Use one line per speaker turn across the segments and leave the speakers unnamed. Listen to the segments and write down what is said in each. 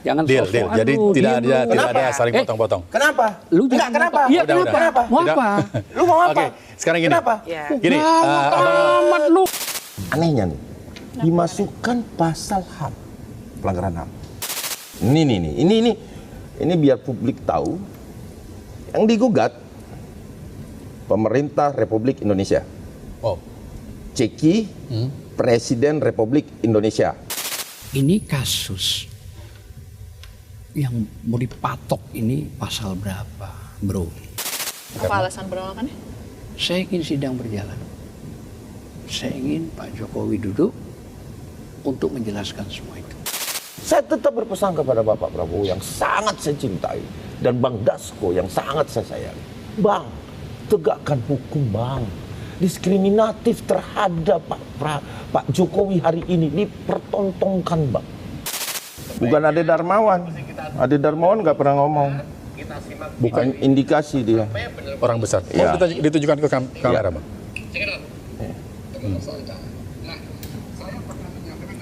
Jangan
Deal. Jadi tidak ada saling potong-potong.
Kenapa?
Lu
Enggak, kenapa?
Iya,
Udah.
kenapa? Mau apa?
Lu mau apa?
Oke, sekarang gini.
Kenapa?
Gini,
Amat lu.
Anehnya nih, dimasukkan pasal HAM, pelanggaran HAM. Ini biar publik tahu, yang digugat pemerintah Republik Indonesia.
oh,
Ceki, Presiden Republik Indonesia.
Ini kasus yang mau dipatok ini pasal berapa, bro?
Apa alasan penolakannya?
Saya ingin sidang berjalan. Saya ingin Pak Jokowi duduk untuk menjelaskan semua itu.
Saya tetap berpesan kepada Bapak Prabowo yang sangat saya cintai dan Bang Dasko yang sangat saya sayangi. Bang, tegakkan hukum, Bang. Diskriminatif terhadap Pak Jokowi hari ini dipertontonkan, Bang. Bukan Ade Darmawan. Ade Darmawan nggak pernah ngomong. Bukan indikasi dia.
orang besar.
Ya.
Oh, ditujukan ke kamera, Bang.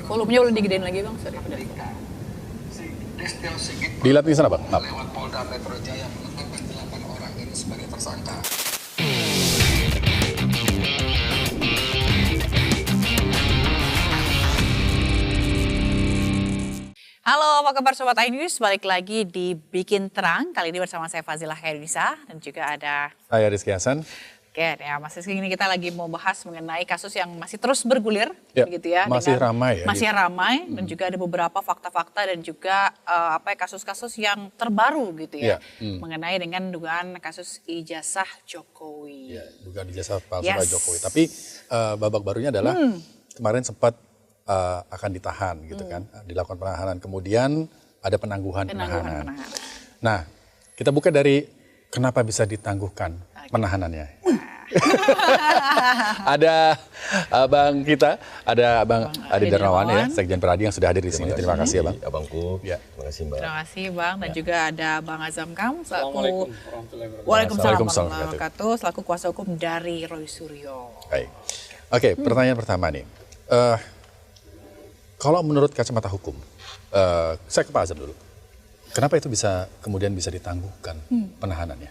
Volumenya boleh digedein lagi bang, sorry.
Dilihat di sana, Bang. Maaf.
Lewat Polda Metro Jaya menetapkan 8 orang ini sebagai tersangka.
Halo, apa kabar Sobat iNews? Balik lagi di Bikin Terang. Kali ini bersama saya Fazilah Khairunisa dan juga ada...
Saya Rizky Hasan.
Oke, ya Mas Rizky, ini kita lagi mau bahas mengenai kasus yang masih terus bergulir,
Ya,
gitu ya.
masih ramai ya,
Masih ramai dan juga ada beberapa fakta-fakta dan juga kasus-kasus yang terbaru gitu ya, mengenai dengan dugaan kasus ijazah Jokowi.
Ya, dugaan ijazah palsu
Yes.
Pak Jokowi. Tapi babak barunya adalah kemarin sempat akan ditahan gitu kan, dilakukan penahanan. Kemudian ada penangguhan penahanan. Nah, kita buka dari kenapa bisa ditangguhkan penahanannya. Ada abang kita, ada Bang Ade Darmawan ya, Sekjen Peradi yang sudah hadir di sini. Terima kasih ya, Bang.
Abangku.
Ya.
Terima kasih, Mbak.
Terima kasih Bang, dan juga ada Bang Azam Kam selaku Waalaikumsalam
Waalaikumsalam
warahmatullahi wabarakatuh, selaku kuasa hukum dari Roy Suryo.
Baik. Oke, pertanyaan pertama nih. Kalau menurut kacamata hukum, saya ke Pak Azam dulu. Kenapa itu kemudian bisa ditangguhkan penahanannya?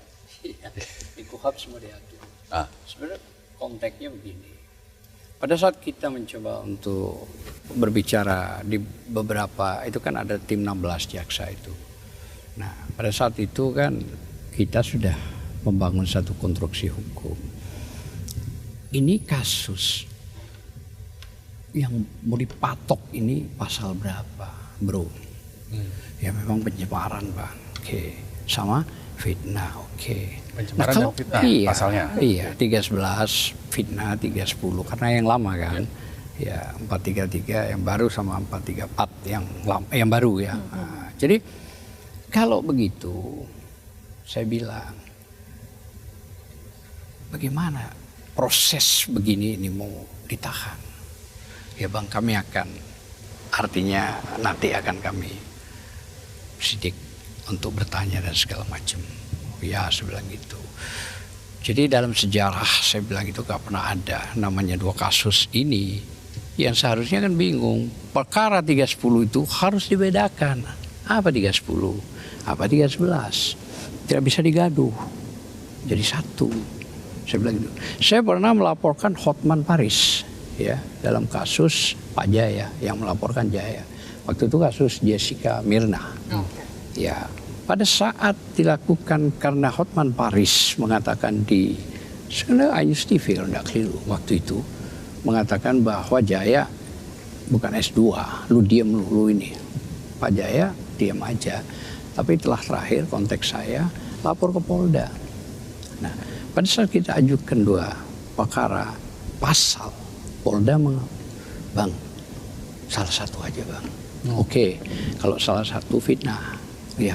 Di KUHAP semua diatur.
Sebenarnya konteksnya begini. Pada saat kita mencoba untuk berbicara di beberapa, itu kan ada tim 16 jaksa itu. Nah, pada saat itu kan kita sudah membangun satu konstruksi hukum.
Ini kasus yang mau dipatok ini pasal berapa, bro? Ya memang penyebaran, Bang. Oke. Sama fitnah, oke.
Pencemaran dan fitnah pasalnya.
Iya, 311 fitnah, 310 karena yang lama kan. Ya, 433 yang baru sama 434 yang lama, yang baru ya. Nah, jadi kalau begitu saya bilang bagaimana proses begini ini mau ditahan? Ya Bang, kami akan, artinya nanti akan kami sidik untuk bertanya dan segala macam. Ya, saya bilang gitu. Jadi dalam sejarah saya bilang itu gak pernah ada namanya dua kasus ini. Yang seharusnya kan bingung. Perkara 310 itu harus dibedakan. Apa 310? Apa 311? Tidak bisa digaduh. Jadi satu. Saya bilang gitu. Saya pernah melaporkan Hotman Paris. Ya, dalam kasus Pak Jaya yang melaporkan Jaya. Waktu itu kasus Jessica Mirna. Ya, pada saat dilakukan karena Hotman Paris mengatakan di sebenarnya iNews TV kalau tidak keliru waktu itu mengatakan bahwa Jaya bukan S2, lu diam lu ini. Pak Jaya diam aja. Tapi telah terakhir konteks saya lapor ke Polda. Nah, pada saat kita ajukan dua perkara pasal, Polda Bang, salah satu aja Bang. Oke, kalau salah satu fitnah, ya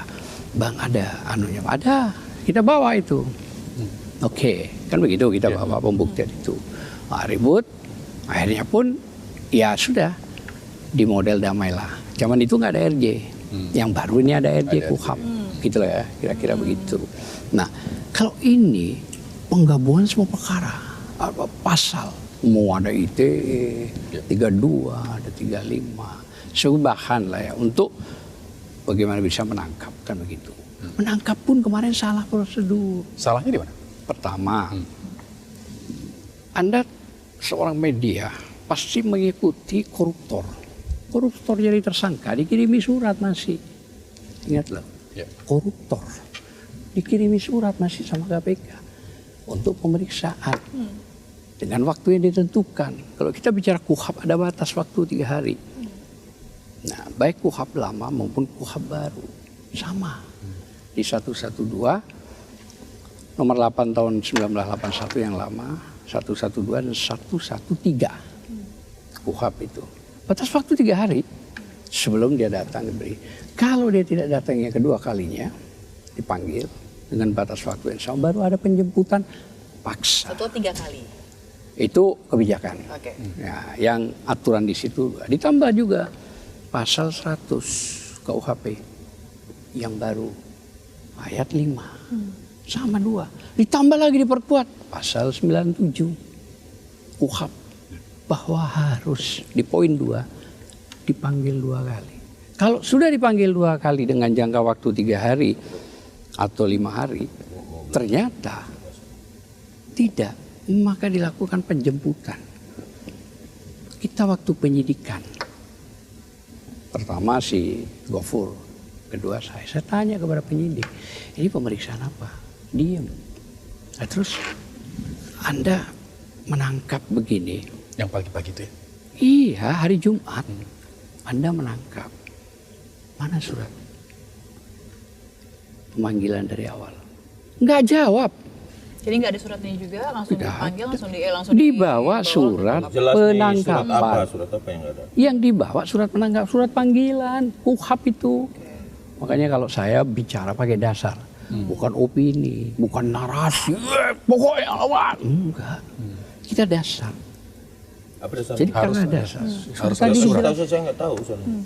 Bang ada anunya, ada, kita bawa itu. Oke, kan begitu kita bawa pembuktian itu. Nah, ribut, akhirnya pun ya sudah di model damailah. Zaman itu nggak ada RJ, yang baru ini ada RJ KUHAP, gitu lah ya, kira-kira begitu. Nah, kalau ini penggabungan semua perkara, apa pasal, mau ada ITE, 32, ada 35, sebahan lah ya untuk bagaimana bisa menangkap, kan begitu. Menangkap pun kemarin salah prosedur.
Salahnya di mana?
Pertama, Anda seorang media pasti mengikuti koruptor. Koruptor jadi tersangka, dikirimi surat masih. Ingat loh,
Ya.
koruptor dikirimi surat masih sama KPK untuk pemeriksaan dengan waktu yang ditentukan. Kalau kita bicara KUHAP ada batas waktu 3 hari. Nah, baik KUHAP lama maupun KUHAP baru sama. Di 112 nomor 8 tahun 1981 yang lama, 112 dan 113 KUHAP itu. Batas waktu 3 hari sebelum dia datang diberi. Kalau dia tidak datang yang kedua kalinya, dipanggil dengan batas waktu yang sama, baru ada penjemputan paksa.
Atau 3 kali.
Itu kebijakan.
Oke.
Ya, yang aturan di situ ditambah juga pasal 100 KUHP yang baru ayat 5 sama 2. Ditambah lagi diperkuat pasal 97 KUHP bahwa harus di poin 2 dipanggil 2 kali. Kalau sudah dipanggil 2 kali dengan jangka waktu 3 hari atau 5 hari, ternyata tidak, maka dilakukan penjemputan. Kita waktu penyidikan, pertama si Gofur, kedua saya tanya kepada penyidik, ini pemeriksaan apa? Diam. Nah, terus Anda menangkap begini.
Yang pagi-pagi itu ya?
Iya, hari Jumat Anda menangkap. Mana surat pemanggilan dari awal? Nggak jawab.
Jadi nggak ada suratnya juga, langsung
Nggak
dipanggil,
ada.
langsung
Dibawa surat
Jelas nih,
penangkapan.
surat apa yang nggak ada?
Yang dibawa surat penangkap, surat panggilan, KUHAP itu. Makanya kalau saya bicara pakai dasar, bukan opini, bukan narasi, pokoknya lawan. Enggak, kita dasar.
Apa dasar?
Jadi
Harus
karena
ada.
dasar.
Harus
Tadi
ada
sudah,
Saya nggak tahu.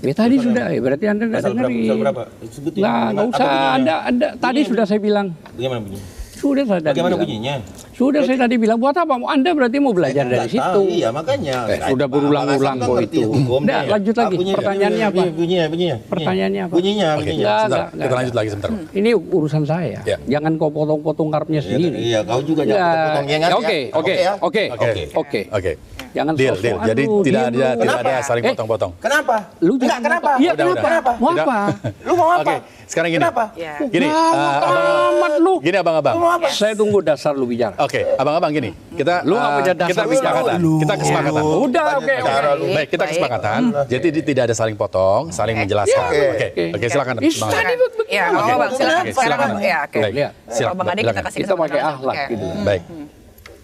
ya tadi sudah, ya berarti Anda nggak
Pasal berapa?
dengerin.
Pasal berapa? Sebutin.
Nggak
Apa
usah,
bunyinya?
Anda tadi sudah saya bilang.
Bagaimana bunyinya?
Sudah saya tadi
Bagaimana
bilang.
bunyinya?
Sudah saya tadi bilang, buat apa? Anda berarti mau belajar
Saya
dari
nggak
situ.
tahu, iya makanya.
Sudah berulang-ulang kok itu. Nggak, lanjut lagi. Pertanyaannya apa?
Bunyinya.
Pertanyaannya apa?
Bunyinya.
Oke,
Nggak,
sebentar.
nggak.
Kita lanjut lagi sebentar.
Ini urusan saya.
Ya.
Jangan kau potong-potong karpnya sendiri.
Iya, kau juga jangan
Nggak.
potong ya,
Ya, Oke.
Oke.
Oke. Jangan
Deal.
sok-sokan
Jadi
lu,
tidak
diem
ada
lu.
tidak ada saling
Eh,
potong-potong.
Kenapa?
Lu
Enggak,
jangan
kenapa?
Iya,
Udah,
kenapa?
udah.
Mau
Udah.
apa?
Lu mau apa?
Oke, sekarang gini.
Kenapa?
Ya.
Gini,
Amat lu.
gini abang-abang.
Lu mau apa?
Saya tunggu dasar lu bicara.
Oke, abang-abang gini. Kita
Lu nggak punya dasar
kita
bicara.
kesepakatan. Kita kesepakatan.
Udah, oke.
Cara lu.
Baik, kita
Baik.
kesepakatan. Jadi tidak ada saling potong, saling menjelaskan. Oke, silakan.
Ih,
Bang.
tadi begitu.
Ya, nggak apa-apa, Bang. Silakan.
Oke, silakan.
Ya, oke.
Baik,
Lihat.
silakan.
Bang Ade kita
Silakan.
kasih
Kita pakai
kesempatan.
akhlak
Oke.
gitu.
Baik.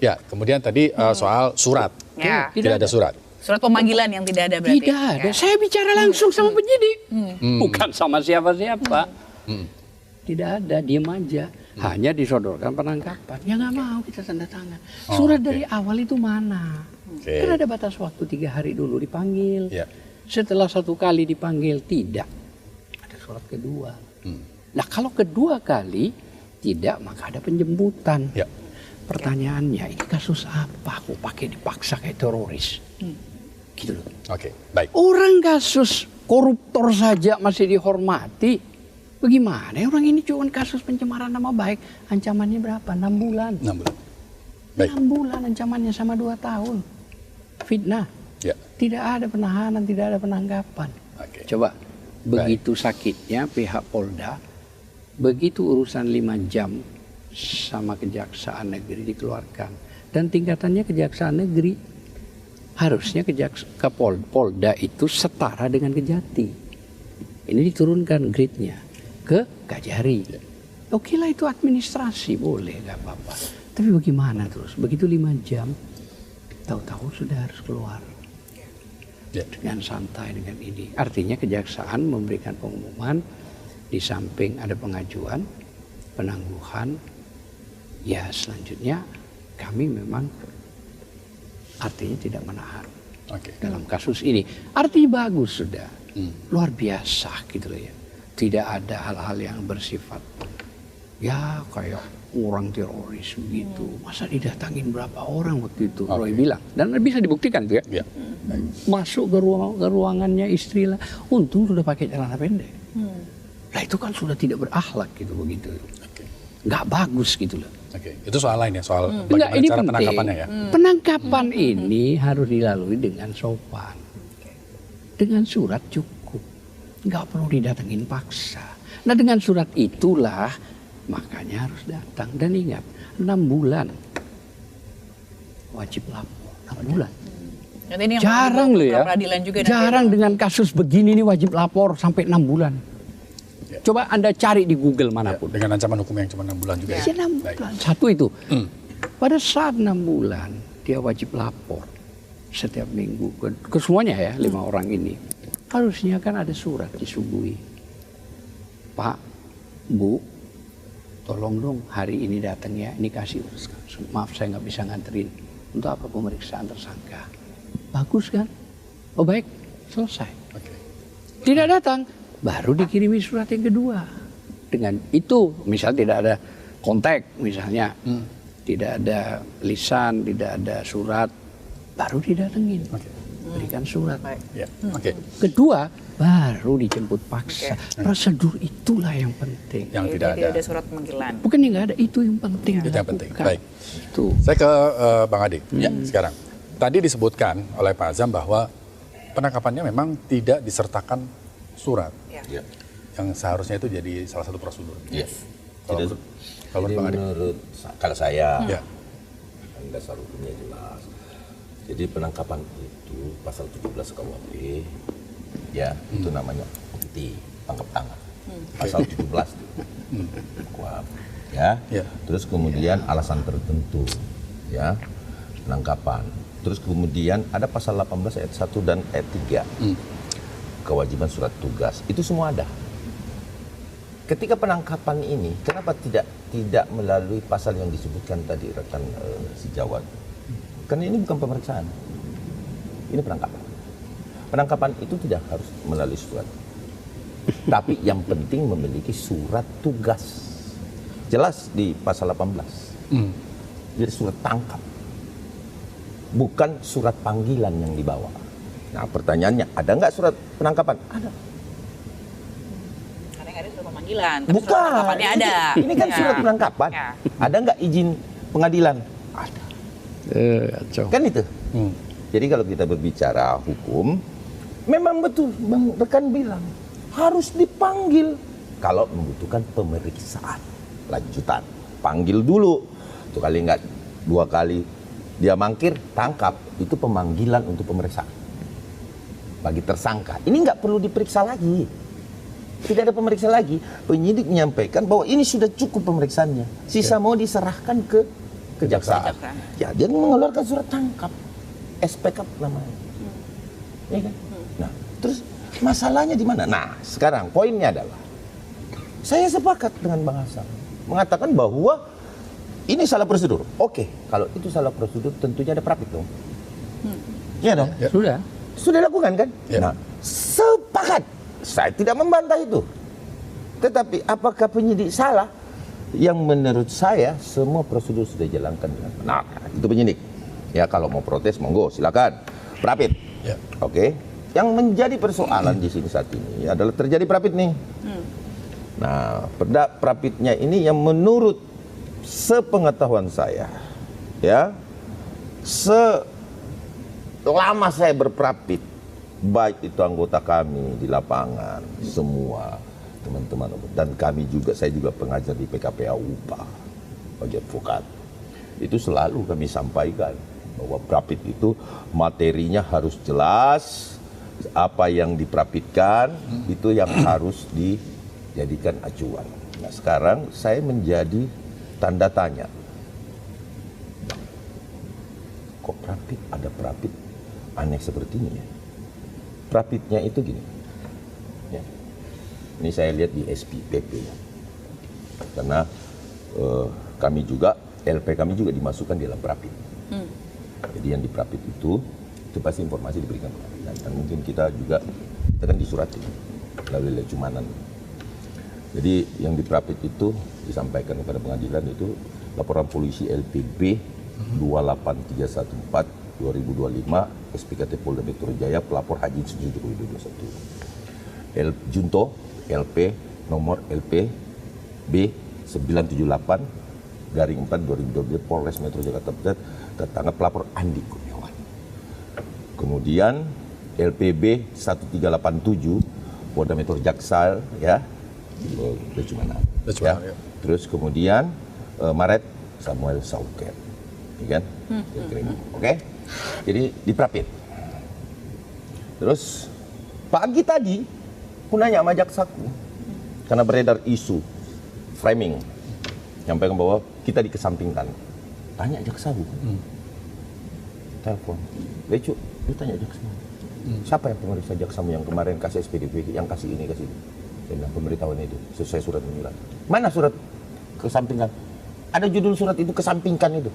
Ya, kemudian tadi soal surat.
Ya.
Tidak ada surat.
Surat pemanggilan yang tidak ada berarti.
Tidak ada. Saya bicara langsung sama penyidik. Bukan sama siapa-siapa. Tidak ada, diam aja. Hanya disodorkan penangkapan. Ya nggak mau kita tanda tangan. Surat dari awal itu mana?
Oke.
Kan ada batas waktu 3 hari dulu dipanggil.
Ya.
Setelah 1 kali dipanggil tidak. Ada surat kedua. Nah kalau kedua kali tidak, maka ada penjemputan.
Ya.
Pertanyaannya, ini kasus apa? Kok pakai dipaksa kayak teroris? Gitu loh.
Oke, baik.
Orang kasus koruptor saja masih dihormati. Bagaimana ya orang ini cuma kasus pencemaran nama baik. Ancamannya berapa? 6 bulan.
6 bulan. Baik.
6 bulan ancamannya sama 2 tahun. Fitnah.
Ya.
Tidak ada penahanan, tidak ada penangkapan.
Oke.
Coba, begitu sakitnya pihak Polda, begitu urusan 5 jam sama Kejaksaan Negeri dikeluarkan. Dan tingkatannya Kejaksaan Negeri. Harusnya Polda itu setara dengan Kejati. Ini diturunkan grade-nya ke Kajari. Oke lah itu administrasi, boleh, gak apa-apa. Tapi bagaimana terus? Begitu 5 jam, tahu-tahu sudah harus keluar.
Ya.
Dengan santai, dengan ini. Artinya kejaksaan memberikan pengumuman, di samping ada pengajuan, penangguhan, ya selanjutnya kami memang artinya tidak menahan
Oke.
dalam kasus ini. Artinya bagus sudah, luar biasa gitu loh ya. Tidak ada hal-hal yang bersifat ya kayak orang teroris begitu. Masa didatangin berapa orang waktu itu? Roy bilang, dan bisa dibuktikan tuh ya.
Ya.
Masuk ke ruangannya istri lah. Untung sudah pakai celana pendek.
Nah itu kan sudah tidak berakhlak gitu begitu.
Oke.
Nggak bagus gitu loh.
Oke. Itu soal lain ya, soal
Enggak,
bagaimana
ini
cara
penting.
penangkapannya ya.
Penangkapan ini harus dilalui dengan sopan. Dengan surat cukup. Nggak perlu didatengin paksa. Nah dengan surat itulah makanya harus datang. Dan ingat, 6 bulan wajib lapor. 6 bulan.
Jadi ini yang
Jarang loh ya.
peradilan juga nanti
Jarang dengan kasus begini nih wajib lapor sampai 6 bulan. Coba Anda cari di Google manapun.
Dengan ancaman hukum yang cuma 6 bulan juga ya.
Ya, 6 bulan. Satu itu. Pada saat 6 bulan dia wajib lapor setiap minggu ke semuanya ya 5 orang ini. Harusnya kan ada surat disuguhi. Pak, Bu, tolong dong hari ini datang ya. Ini kasih, maaf saya nggak bisa nganterin. Untuk apa pemeriksaan tersangka? Bagus kan? Oh baik, selesai.
Oke.
Tidak datang, baru dikirimi surat yang kedua. Dengan itu, misal tidak ada kontak, misalnya, tidak ada lisan, tidak ada surat, baru didatengin. Berikan surat.
Ya. Oke.
Kedua, baru dijemput paksa. Prosedur itulah yang penting.
Yang tidak
Tidak
ada.
ada surat panggilan.
Bukan yang nggak ada, itu yang penting.
Itu yang penting.
dilakukan.
Baik.
Itu.
Saya ke Bang Ade. Ya, sekarang. Tadi disebutkan oleh Pak Azam bahwa penangkapannya memang tidak disertakan surat.
Ya.
Yang seharusnya itu jadi salah satu prosedur.
Yes.
Kalau
Jadi,
kalau
jadi
Bang Ade.
menurut kalau saya,
Ya.
dasar hukumnya jelas. Jadi penangkapan itu pasal 17 KUHP, ya itu namanya bukti tangkap tangan. Pasal 17 itu KUHP, ya.
Ya.
Terus kemudian alasan tertentu, ya penangkapan. Terus kemudian ada pasal 18 ayat 1 dan ayat 3. Kewajiban surat tugas. Itu semua ada. Ketika penangkapan ini, kenapa tidak melalui pasal yang disebutkan tadi rekan sejawat? Karena ini bukan pemeriksaan. Ini penangkapan. Penangkapan itu tidak harus melalui surat. Tapi yang penting memiliki surat tugas. Jelas di pasal 18. Jadi surat tangkap. Bukan surat panggilan yang dibawa. Nah pertanyaannya, ada nggak surat penangkapan? Ada.
Karena yang ada surat pemanggilan, tapi surat
Bukan.
penangkapannya ada.
Ini kan
Ya.
surat penangkapan.
Ya.
Ada nggak izin pengadilan? Ada.
Kacau.
Kan itu. Jadi kalau kita berbicara hukum, memang betul Bang rekan bilang harus dipanggil kalau membutuhkan pemeriksaan lanjutan. Panggil dulu. Tuh kali nggak 2 kali dia mangkir, tangkap. Itu pemanggilan untuk pemeriksaan bagi tersangka. Ini nggak perlu diperiksa lagi. Tidak ada pemeriksaan lagi. Penyidik menyampaikan bahwa ini sudah cukup pemeriksaannya. Sisa mau diserahkan ke kejaksaan. Ya, dia mengeluarkan surat tangkap. SPK namanya. Ya kan? Nah, terus masalahnya di mana? Nah, sekarang poinnya adalah saya sepakat dengan Bang Hasan mengatakan bahwa ini salah prosedur. Oke, kalau itu salah prosedur tentunya ada prapit dong. Iya dong?
Ya.
Sudah lakukan kan?
Ya.
Nah, sepakat. Saya tidak membantah itu. Tetapi apakah penyidik salah? Yang menurut saya semua prosedur sudah dijalankan dengan benar. Itu penyidik. Ya kalau mau protes monggo silakan. Prapit.
Ya.
Oke. Yang menjadi persoalan di sini saat ini adalah terjadi prapit nih. Nah, prapitnya ini yang menurut sepengetahuan saya, ya, selama saya berprapit, baik itu anggota kami di lapangan, semua teman-teman, dan kami juga, saya juga pengajar di PKPA UPA, bagi advokat, itu selalu kami sampaikan bahwa prapit itu materinya harus jelas, apa yang diprapitkan itu yang harus dijadikan acuan. Nah sekarang saya menjadi tanda tanya. Kok prapit, ada prapit aneh seperti ini ya? Prapitnya itu gini. Ya. Ini saya lihat di SPPP ya. Karena kami juga, LP kami juga dimasukkan di dalam prapit. Jadi yang di prapit itu pasti informasi diberikan ke pengadilan. Dan mungkin kita juga, kita kan disurati melalui lecumanan. Jadi yang di prapit itu disampaikan kepada pengadilan itu laporan polisi LPB 28314 2025 SPKT Polda Metro Jaya pelapor Haji Suju Jokowi 21. Junto LP nomor LPB 978/4/2012 Polres Metro Jakarta Pusat tertangkap pelapor Andi Kurniawan. Kemudian LPB 1387 Polda Metro Jaksal ya, Becumanan. Ya. Terus kemudian Maret Samuel Sauket, ya kan? Oke, jadi diprapit. Terus pagi tadi aku nanya sama jaksaku karena beredar isu framing, nyampaikan bahwa kita dikesampingkan. Tanya jaksaku, telepon, Becu, lu tanya jaksamu. Siapa yang pemeriksa jaksamu yang kemarin kasih SPDP, yang kasih ini, kasih ini? Saya bilang, pemberitahuan itu, sesuai surat menyurat. Mana surat kesampingkan? Ada judul surat itu, kesampingkan itu.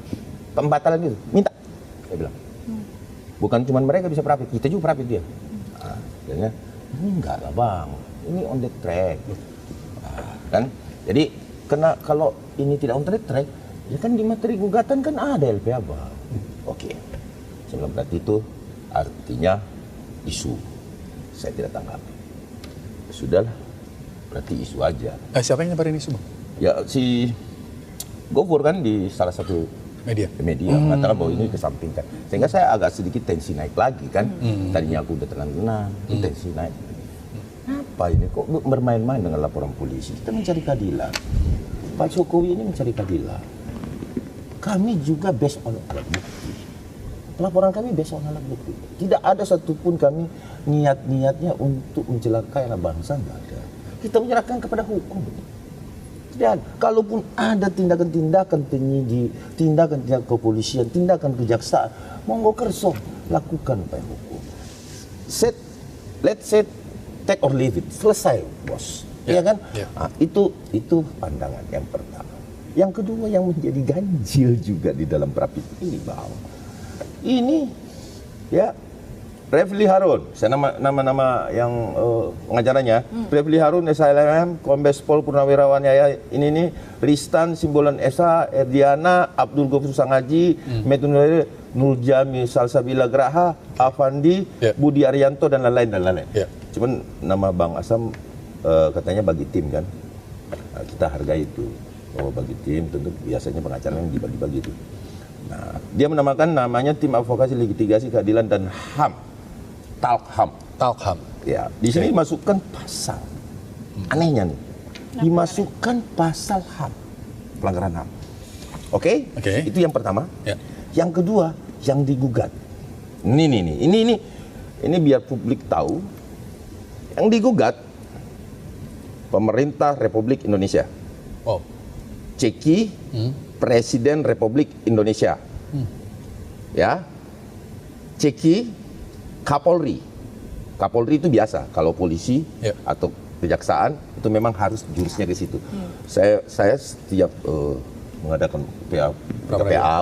Pembatalan itu, minta. Saya bilang, bukan cuma mereka bisa prapit, kita juga prapit dia. Nah, ini enggak lah bang, ini on the track. Kan? Jadi, kalau ini tidak on the track, ya kan di materi gugatan kan ada LPA bang. Oke, saya bilang berarti itu artinya isu, saya tidak tanggapi. Sudahlah, berarti isu aja.
Siapa yang nyebarin isu bang?
Ya si Gofur kan di salah satu media mengatakan bahwa ini kesampingkan, sehingga saya agak sedikit tensi naik lagi kan. Tadinya aku udah tenang-tenang, tensi naik. Apa ini kok bermain-main dengan laporan polisi? Kita mencari keadilan. Pak Jokowi ini mencari keadilan. Kami juga based on alat bukti. Laporan kami based on alat bukti. Tidak ada satupun kami niatnya untuk mencelakai anak bangsa, tidak ada. Kita menyerahkan kepada hukum. Dan kalaupun ada tindakan-tindakan penyidik, tindakan kepolisian, tindakan kejaksaan, monggo kerso, lakukan upaya hukum. Let's say take or leave it, selesai bos, ya kan? Nah, itu pandangan yang pertama. Yang kedua yang menjadi ganjil juga di dalam prapit ini bang, ini ya Refli Harun, saya nama yang pengacaranya. Refli Harun, SHLM, Kombes Pol Purnawirawan Yaya, ini Ristan Simbolan Esa, Erdiana, Abdul Ghafur Sangaji, Metun Nurjami Salsabila Graha, Afandi, Budi Arianto dan lain-lain. Cuman nama Bang Asam katanya bagi tim kan, nah, kita hargai itu. Bahwa bagi tim tentu biasanya pengacara yang dibagi-bagi itu. Nah, dia menamakan namanya Tim Advokasi Litigasi Keadilan dan HAM. Talkham. Ya, di sini dimasukkan pasal. Anehnya nih, dimasukkan pasal HAM, pelanggaran HAM. Oke? Itu yang pertama. Yang kedua, yang digugat. Ini biar publik tahu. Yang digugat pemerintah Republik Indonesia. Ceki, Presiden Republik Indonesia. Ya. Ceki, Kapolri. Kapolri itu biasa kalau polisi atau kejaksaan itu memang harus jurusnya ke situ. Saya setiap mengadakan PA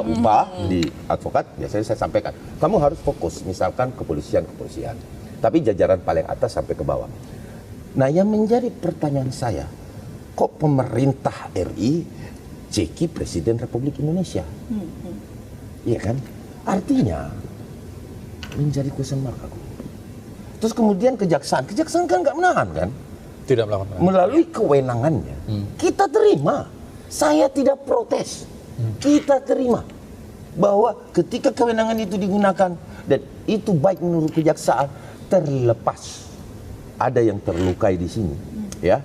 upah di advokat biasanya saya sampaikan, kamu harus fokus misalkan kepolisian, tapi jajaran paling atas sampai ke bawah. Nah, yang menjadi pertanyaan saya, kok pemerintah RI ceki Presiden Republik Indonesia? Iya kan? Artinya menjadi question mark aku. Terus kemudian kejaksaan kan nggak menahan kan?
Tidak melakukan penahanan.
Melalui kewenangannya, kita terima. Saya tidak protes. Kita terima bahwa ketika kewenangan itu digunakan dan itu baik menurut kejaksaan, terlepas ada yang terlukai di sini, ya.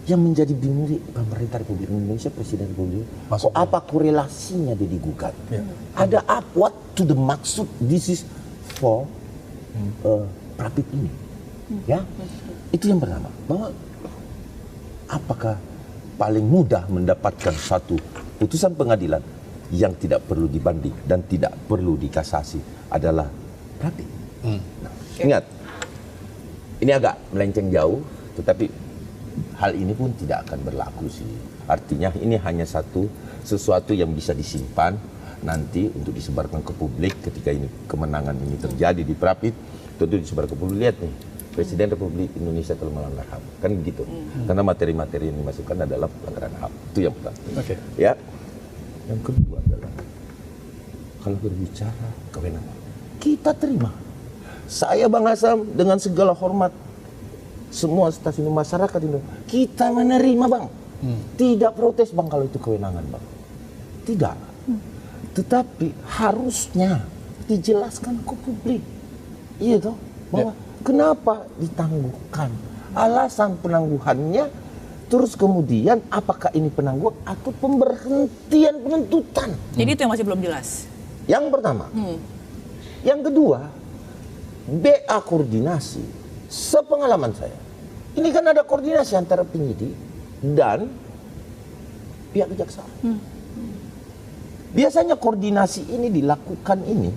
Yang menjadi bingung pemerintah Republik Indonesia, Presiden Republik Indonesia, apa korelasinya dia digugat? Ada apa? What to the maksud? This is for prapit ini, ya. Itu yang pertama. Bahwa apakah paling mudah mendapatkan satu putusan pengadilan yang tidak perlu dibanding dan tidak perlu dikasasi adalah prapit. Nah, ingat, ini agak melenceng jauh, tetapi hal ini pun tidak akan berlaku sih. Artinya ini hanya sesuatu yang bisa disimpan nanti untuk disebarkan ke publik ketika ini kemenangan ini terjadi di prapit, tentu disebar ke publik. Lihat nih, Presiden Republik Indonesia telah melanggar HAM, kan begitu. Karena materi-materi yang dimasukkan adalah pelanggaran HAM. Itu yang pertama. Ya. Yang kedua adalah kalau berbicara kewenangan, kita terima. Saya Bang Asam dengan segala hormat semua stasiun masyarakat ini, kita menerima bang. Tidak protes bang kalau itu kewenangan bang. Tidak. Tetapi harusnya dijelaskan ke publik. Iya toh, bahwa kenapa ditangguhkan. Alasan penangguhannya, terus kemudian apakah ini penangguhan atau pemberhentian penuntutan.
Jadi itu yang masih belum jelas.
Yang pertama. Yang kedua, BA koordinasi. Sepengalaman saya, ini kan ada koordinasi antara penyidik dan pihak kejaksaan. Biasanya koordinasi ini dilakukan ini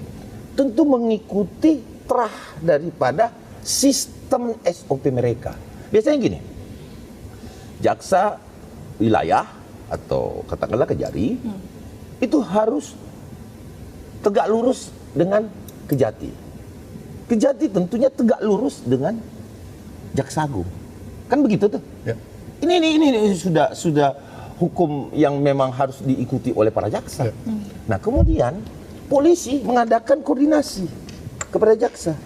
tentu mengikuti terah daripada sistem SOP mereka. Biasanya gini, jaksa wilayah atau katakanlah Kejari itu harus tegak lurus dengan Kejati. Kejati tentunya tegak lurus dengan Jaksa Agung. Kan begitu tuh.
Ya.
Ini sudah hukum yang memang harus diikuti oleh para jaksa. Nah, kemudian polisi mengadakan koordinasi kepada jaksa.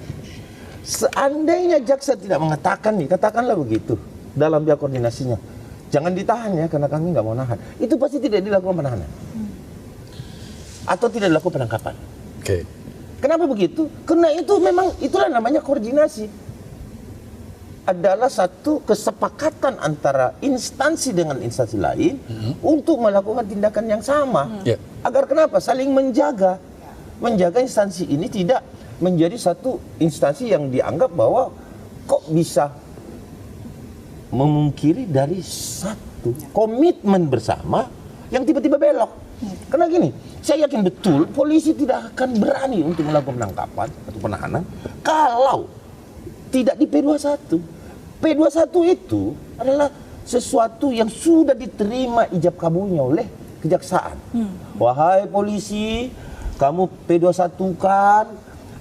Seandainya jaksa tidak mengatakan nih, katakanlah begitu dalam biaya koordinasinya, jangan ditahan ya karena kami nggak mau nahan. Itu pasti tidak dilakukan penahanan. Atau tidak dilakukan penangkapan.
Oke.
Kenapa begitu? Karena itu memang itulah namanya koordinasi. Adalah satu kesepakatan antara instansi dengan instansi lain untuk melakukan tindakan yang sama. Agar kenapa? Saling menjaga. Menjaga instansi ini tidak menjadi satu instansi yang dianggap bahwa kok bisa memungkiri dari satu komitmen bersama yang tiba-tiba belok. Karena gini, saya yakin betul polisi tidak akan berani untuk melakukan penangkapan atau penahanan kalau tidak di P21. P21 itu adalah sesuatu yang sudah diterima ijab kabulnya oleh kejaksaan. Wahai polisi, kamu P21-kan,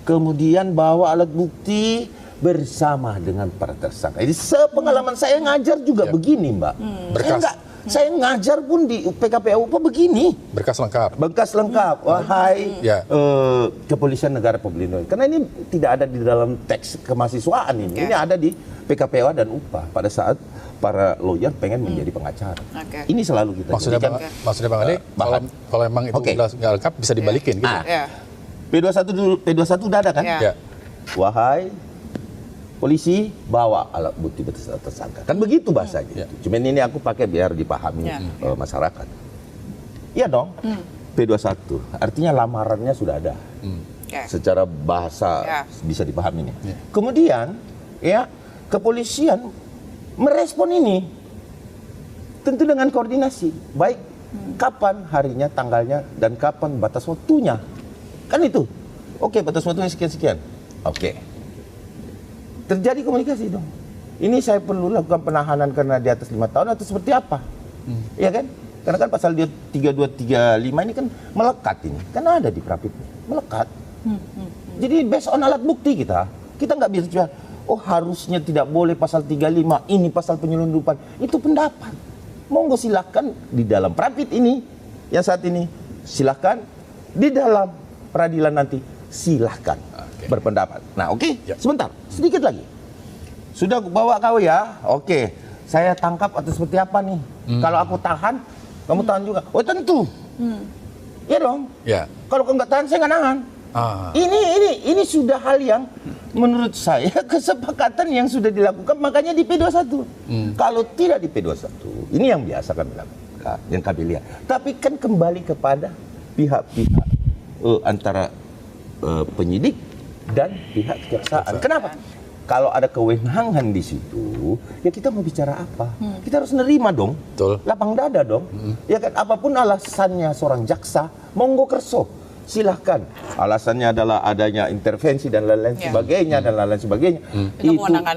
kemudian bawa alat bukti bersama dengan para tersangka. Jadi sepengalaman saya ngajar juga begini, Mbak. Saya ngajar pun di PKPU begini. Berkas lengkap. Berkas lengkap. Wahai Kepolisian Negara Republik Indonesia. Karena ini tidak ada di dalam teks kemahasiswaan ini. Ini ada di PKPU dan UPA pada saat para lawyer pengen menjadi pengacara. Ini selalu kita jadikan.
Maksudnya Bang Ade, kalau emang itu nggak lengkap bisa dibalikin gitu.
P21 dulu, P21 udah ada kan? Wahai polisi, bawa alat bukti tersangka. Kan begitu bahasanya. Cuman ini aku pakai biar dipahami masyarakat. Iya dong. P21. Artinya lamarannya sudah ada. Secara bahasa bisa dipahami nih. Kemudian ya kepolisian merespon ini tentu dengan koordinasi. Baik kapan harinya, tanggalnya, dan kapan batas waktunya. Kan itu. Oke, batas waktunya sekian-sekian. Oke. Terjadi komunikasi dong. Ini saya perlu lakukan penahanan karena di atas 5 tahun atau seperti apa? Ya kan? Karena kan pasal 3235 ini kan melekat ini. Kan ada di Prapit. Melekat. Jadi based on alat bukti kita nggak bisa cuma harusnya tidak boleh pasal 35, ini pasal penyelundupan. Itu pendapat. Monggo silakan di dalam Prapit ini yang saat ini silakan, di dalam peradilan nanti silahkan berpendapat. Nah, sebentar, sedikit lagi. Sudah bawa kau ya? Saya tangkap atau seperti apa nih? Kalau aku tahan, kamu tahan juga. Oh tentu. Ya dong. Kalau kau nggak tahan, saya nggak nahan. Ini sudah hal yang menurut saya kesepakatan yang sudah dilakukan, makanya di P21. Kalau tidak di P21, ini yang biasa kami lakukan, yang kami lihat. Tapi kan kembali kepada pihak-pihak antara penyidik dan pihak kejaksaan. Kenapa? Kalau ada kewenangan di situ, ya kita mau bicara apa? Kita harus nerima dong. Lapang dada dong. Ya kan, apapun alasannya seorang jaksa, monggo kerso. Silahkan. Alasannya adalah adanya intervensi dan lain-lain sebagainya dan lain-lain sebagainya.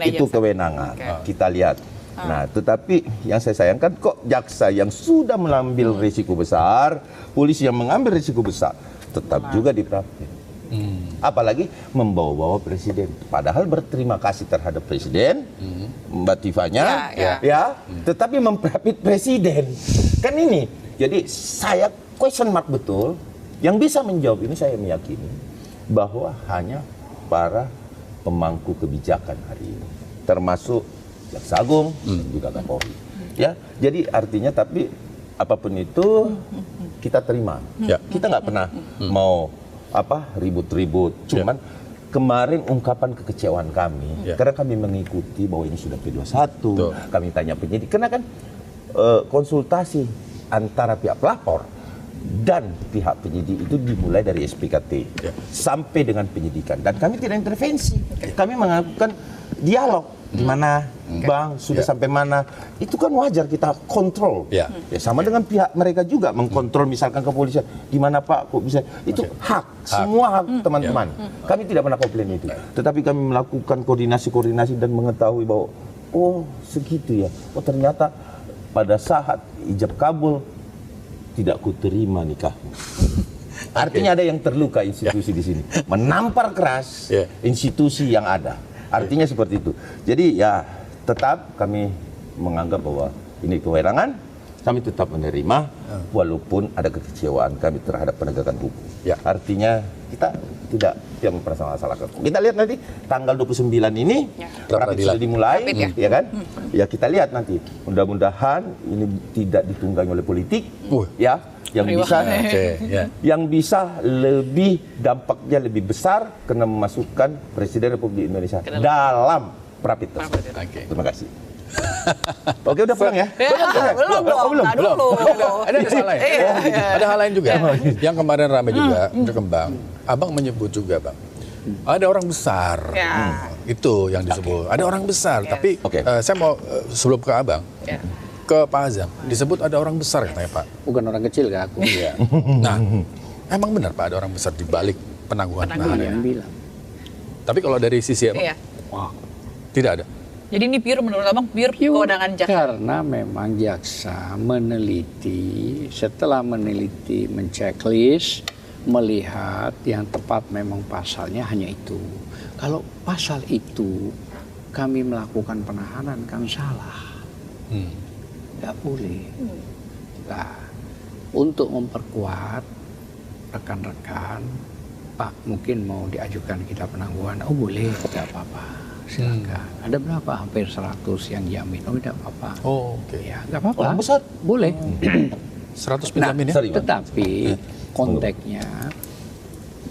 Itu kewenangan. Kita lihat. Nah, tetapi yang saya sayangkan kok jaksa yang sudah mengambil risiko besar, polisi yang mengambil risiko besar, tetap juga diprapit. Apalagi membawa-bawa presiden. Padahal berterima kasih terhadap presiden, Mbak Tifanya, tetapi memprapit presiden. Kan ini. Jadi saya question mark betul. Yang bisa menjawab ini saya meyakini bahwa hanya para pemangku kebijakan hari ini, termasuk Jaksa Agung, juga Kapolri. Ya, jadi artinya tapi apapun itu kita terima.
Ya.
Kita nggak pernah mau ribut-ribut. Cuman kemarin ungkapan kekecewaan kami karena kami mengikuti bahwa ini sudah P21. Kami tanya penyidik karena kan konsultasi antara pihak pelapor dan pihak penyidik itu dimulai dari SPKT sampai dengan penyidikan dan kami tidak intervensi. Kami melakukan dialog. Di mana Bang sudah sampai mana itu kan wajar kita kontrol ya sama dengan pihak mereka juga mengkontrol misalkan kepolisian di mana Pak kok bisa itu hak semua hak teman-teman kami tidak pernah komplain itu tetapi kami melakukan koordinasi dan mengetahui bahwa oh segitu ya oh ternyata pada saat ijab kabul tidak kuterima nikahmu. Artinya ada yang terluka institusi di sini menampar keras institusi yang ada. Artinya seperti itu. Jadi ya tetap kami menganggap bahwa ini kewenangan, kami tetap menerima walaupun ada kekecewaan kami terhadap penegakan hukum. Artinya kita tidak yang mempermasalahkan. Kita lihat nanti tanggal 29 ini rapid sudah dimulai, ya kan? Ya kita lihat nanti. Mudah-mudahan ini tidak ditunggangi oleh politik, yang bisa lebih dampaknya lebih besar karena memasukkan Presiden Republik Indonesia dalam rapid test. Terima kasih. Oke udah pulang ya?
Belum. Ada hal lain. Ada hal lain juga. Yang kemarin ramai juga berkembang. Abang menyebut juga Bang. Ada orang besar. Itu yang disebut. Ada orang besar. Tapi saya mau sebelum ke Abang. Ke Pak Azam, disebut ada orang besar katanya Pak.
Bukan orang kecil kan aku.
Nah, emang benar Pak ada orang besar di balik penangguhan penahanan
yang bilang.
Tapi kalau dari sisi apa? Wah, tidak ada.
Jadi ini pure menurut Abang pure kewenangan jaksa.
Karena memang jaksa meneliti, setelah meneliti, menceklis, melihat yang tepat memang pasalnya hanya itu. Kalau pasal itu kami melakukan penahanan kan salah. Nggak boleh. Nah, untuk memperkuat rekan-rekan, Pak mungkin mau diajukan kita penangguhan, oh boleh, tidak apa-apa, silakan. Ada berapa? Hampir 100 yang jamin, oh tidak apa-apa.
Oh oke.
Ya nggak apa-apa.
Orang besar.
Boleh.
100 penjamin ya?
Tetapi konteksnya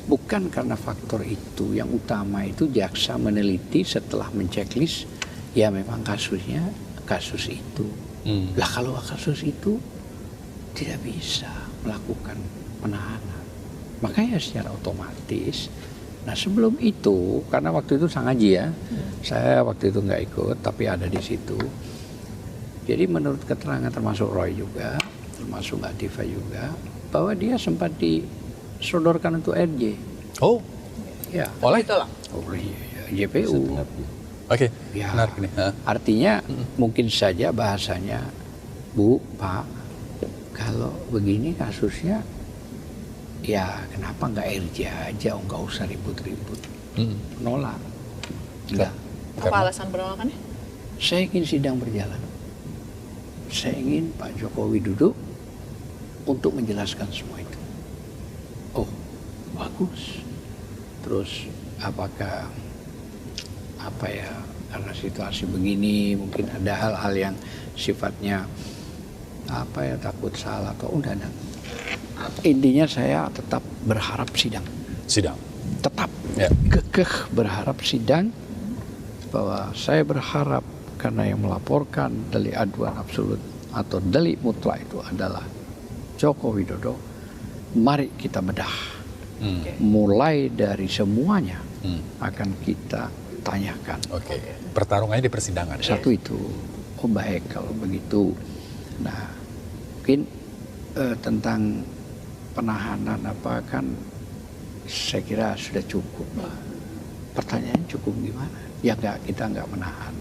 bukan karena faktor itu, yang utama itu jaksa meneliti setelah menceklis, ya memang kasusnya kasus itu. Lah kalau kasus itu tidak bisa melakukan penahanan, makanya secara otomatis. Nah sebelum itu, karena waktu itu sang Haji ya, saya waktu itu nggak ikut, tapi ada di situ. Jadi menurut keterangan termasuk Roy juga, termasuk Mbak Diva juga, bahwa dia sempat disodorkan untuk RJ.
Oh,
ya.
Oleh
JPU.
Oke,
ya,
benar ini.
Artinya mungkin saja bahasanya, Bu, Pak, kalau begini kasusnya, ya kenapa nggak RJ aja, nggak usah ribut-ribut. Nolak. Enggak.
Apa alasan penolakannya?
Saya ingin sidang berjalan. Saya ingin Pak Jokowi duduk untuk menjelaskan semua itu. Oh, bagus. Terus apakah karena situasi begini mungkin ada hal-hal yang sifatnya takut salah atau udah. Intinya saya tetap berharap sidang. Tetap kekeh berharap sidang, bahwa saya berharap karena yang melaporkan delik aduan absolut atau delik mutlak itu adalah Joko Widodo. Mari kita bedah. Mulai dari semuanya akan kita tanyakan.
Oke. Pertarungannya di persidangan.
Satu itu. Oh baik kalau begitu. Nah, mungkin tentang penahanan kan saya kira sudah cukup. Pertanyaan cukup gimana? Ya kita nggak menahan.